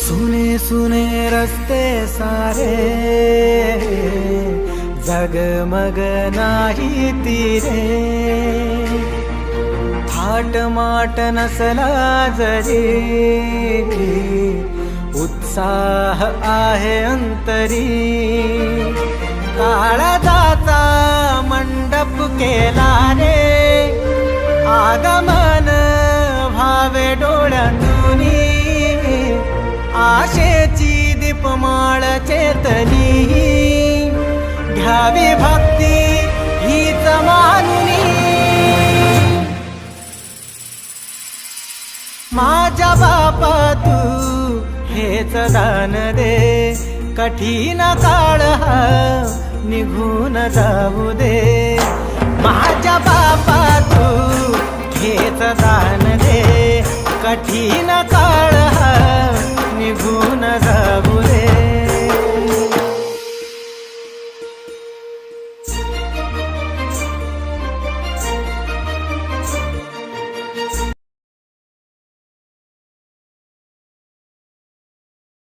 सुने सुने रस्ते सारे, जगमग नाही तीरे, थाटमाट नसला जरी, उत्साह आहे अंतरी. काळजाचा मंडप केला रे, आगमन भावे डोळ्यातूनी, आशेची दीपमाळ चेतनी, घ्यावी भक्ती हीच मानुनी. माझ्या बापा तू हेच दान दे, कठीण काळ हा निघून जाऊ दे.